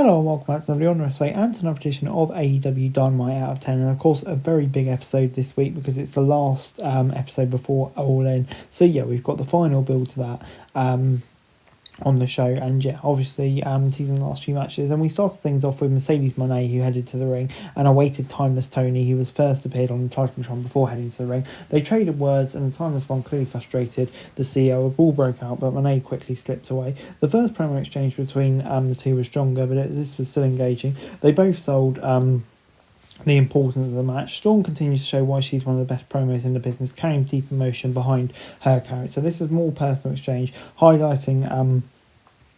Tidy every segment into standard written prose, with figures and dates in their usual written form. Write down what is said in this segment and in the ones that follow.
Hello and welcome back to another Honor Way and to another edition of AEW Dynamite Out of 10, and of course a very big episode this week because it's the last episode before All In. So yeah, we've got the final build to that on the show, and yeah, obviously teasing the last few matches, and we started things off with Mercedes Moné, who headed to the ring and awaited Timeless Tony, who was first appeared on the Titantron before heading to the ring. They traded words and the Timeless One, clearly frustrated the CEO. A brawl broke out, but Moné quickly slipped away. The first promo exchange between the two was stronger, but this was still engaging. They both sold the importance of the match. Storm continues to show why she's one of the best promos in the business, carrying deep emotion behind her character. This was more personal exchange, highlighting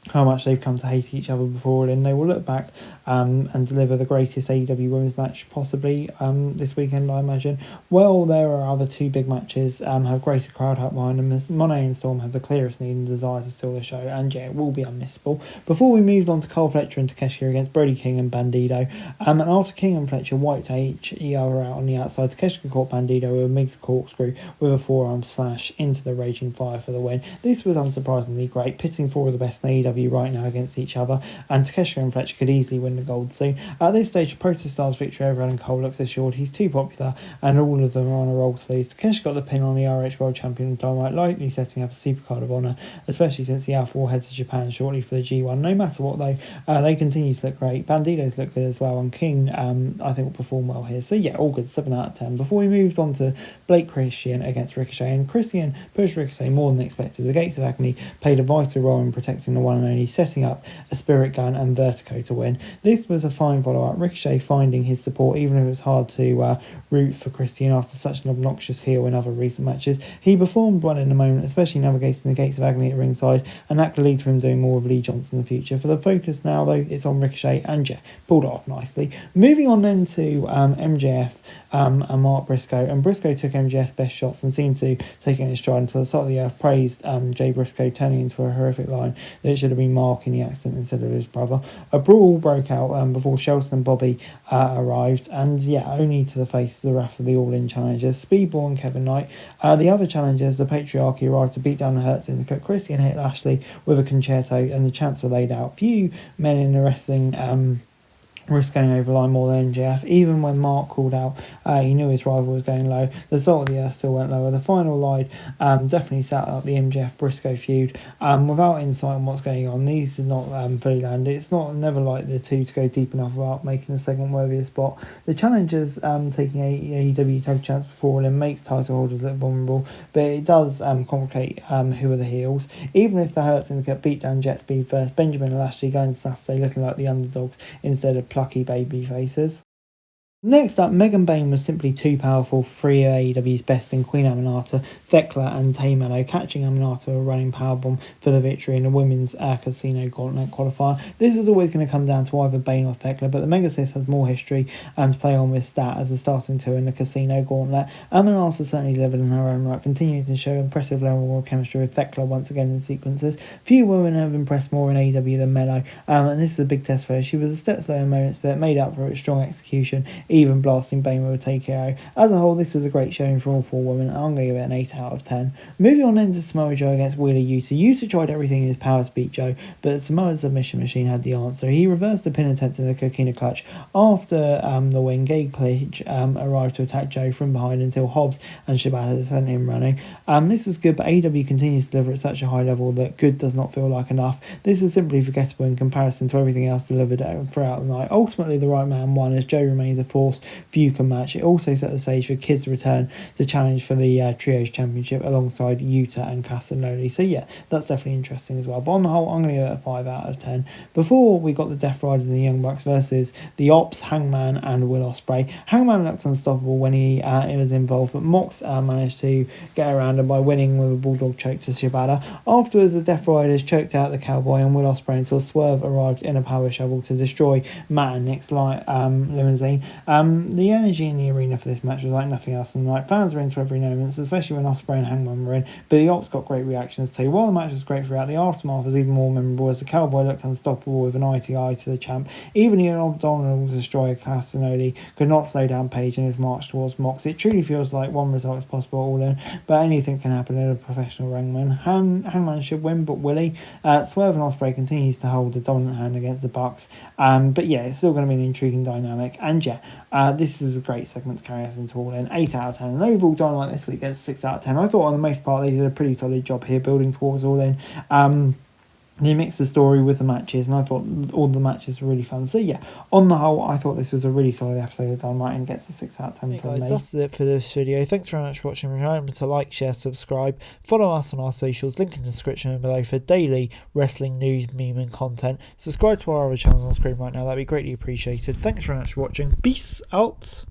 how much they've come to hate each other before, and they will look back and deliver the greatest AEW women's match possibly this weekend, I imagine. Well, there are other two big matches, have greater crowd help behind them. Moné and Storm have the clearest need and desire to steal the show, and yeah, it will be unmissable. Before we moved on to Carl Fletcher and Takeshita against Brody King and Bandido, and after King and Fletcher wiped HER out on the outside, Takeshita caught Bandido with a mixed corkscrew with a forearm slash into the Raging Fire for the win. This was unsurprisingly great, pitting four of the best in AEW right now against each other, and Takeshita and Fletcher could easily win the gold soon. At this stage, Protest Star's victory over Adam Cole looks assured. He's too popular, and all of them are on a roll to please. Takeshita got the pin on the RH World Champion Dynamite, likely setting up a supercard of honour, especially since the Alpha will head to Japan shortly for the G1. No matter what though, they continue to look great. Bandidos look good as well, and King I think will perform well here. So yeah, all good, 7 out of 10. Before we moved on to Blake Christian against Ricochet, and Christian pushed Ricochet more than expected. The Gates of Agony played a vital role in protecting the one and only, setting up a Spirit Gun and Vertigo to win. This was a fine follow-up, Ricochet finding his support even if it was hard to root for Christian after such an obnoxious heel in other recent matches. He performed well in the moment, especially navigating the Gates of Agony at ringside, and that could lead to him doing more with Lee Johnson in the future. For the focus now though, it's on Ricochet, and yeah, pulled it off nicely. Moving on then to MJF and Mark Briscoe, and Briscoe took MJF's best shots and seemed to take it in his stride until the salt of the earth praised Jay Briscoe, turning into a horrific line that it should have been Mark in the accident instead of his brother. A brawl broke out before Shelton and Bobby arrived, and yeah, only to the face of the wrath of the All-In challengers, Speedball and Kevin Knight. The other challengers, the Patriarchy, arrived to beat down the Hurt Syndicate. Christian hit Lashley with a concerto, and the chants were laid out. Few men in the wrestling risk going over the line more than MJF. Even when Mark called out, he knew his rival was going low. The salt of the earth still went lower. The final line definitely set up the MJF Briscoe feud without insight on what's going on. These did not fully land. It's never like the two to go deep enough without making the segment worthy of spot. The challengers taking AEW tag chance before and makes title holders look vulnerable, but it does complicate who are the heels. Even if the Hurt Syndicate beat down Jet Speed first, Benjamin and Lashley going to Saturday looking like the underdogs instead of plucky baby faces. Next up, Megan Bayne was simply too powerful for three of AEW's best in Queen Aminata, Thekla and Tay Mello, catching Aminata a running powerbomb for the victory in the women's Casino Gauntlet qualifier. This is always going to come down to either Bayne or Thekla, but the Megasis has more history and to play on with stat as a starting two in the Casino Gauntlet. Aminata certainly delivered in her own right, continuing to show impressive level of chemistry with Thekla once again in sequences. Few women have impressed more in AEW than Mello, and this is a big test for her. She was a step slow in moments, but made up for its strong execution, even blasting Bayne with a TKO. As a whole, this was a great showing for all four women. I'm going to give it an 8 out of 10. Moving on then to Samoa Joe against Wheeler Yuta. Yuta tried everything in his power to beat Joe, but Samoa's submission machine had the answer. He reversed the pin attempt in the Coquina Clutch. After the win, Gabe Cage arrived to attack Joe from behind until Hobbs and Shibata sent him running. This was good, but AEW continues to deliver at such a high level that good does not feel like enough. This is simply forgettable in comparison to everything else delivered throughout the night. Ultimately, the right man won as Joe remains a force few can match. It also set the stage for Kid's return to challenge for the Trios Championship alongside Yuta and Casanoli. So yeah, that's definitely interesting as well. But on the whole, I'm going to give it a 5 out of 10. Before we got the Death Riders and the Young Bucks versus the Ops, Hangman and Will Ospreay. Hangman looked unstoppable when he was involved, but Mox managed to get around him by winning with a Bulldog choke to Shibata. Afterwards, the Death Riders choked out the Cowboy and Will Ospreay until Swerve arrived in a power shovel to destroy Matt and Nick's limousine. The energy in the arena for this match was like nothing else than like fans were into every moment, especially when Ospreay and Hangman were in, but the Ops got great reactions too. While the match was great throughout, the aftermath was even more memorable as the Cowboy looked unstoppable with an ITI to the champ. Even the abdominal destroyer Castanoli could not slow down Page in his march towards Mox. It truly feels like one result is possible all in, but anything can happen in a professional ringman. Hangman should win, but will he? Swerve and Ospreay continues to hold the dominant hand against the Bucks, but yeah, it's still going to be an intriguing dynamic, and yeah, this is a great segment to carry us into All In. 8 out of 10. And overall, Dynamite this week gets 6 out of 10. I thought on the most part they did a pretty solid job here building towards All In. They mixed the story with the matches, and I thought all the matches were really fun. So yeah, on the whole, I thought this was a really solid episode of Dynamite and gets a 6 out of 10 from me. That's it for this video. Thanks very much for watching. Remember to like, share, subscribe, follow us on our socials, link in the description below for daily wrestling news, meme and content. Subscribe to our other channels on screen right now, that'd be greatly appreciated. Thanks very much for watching. Peace out.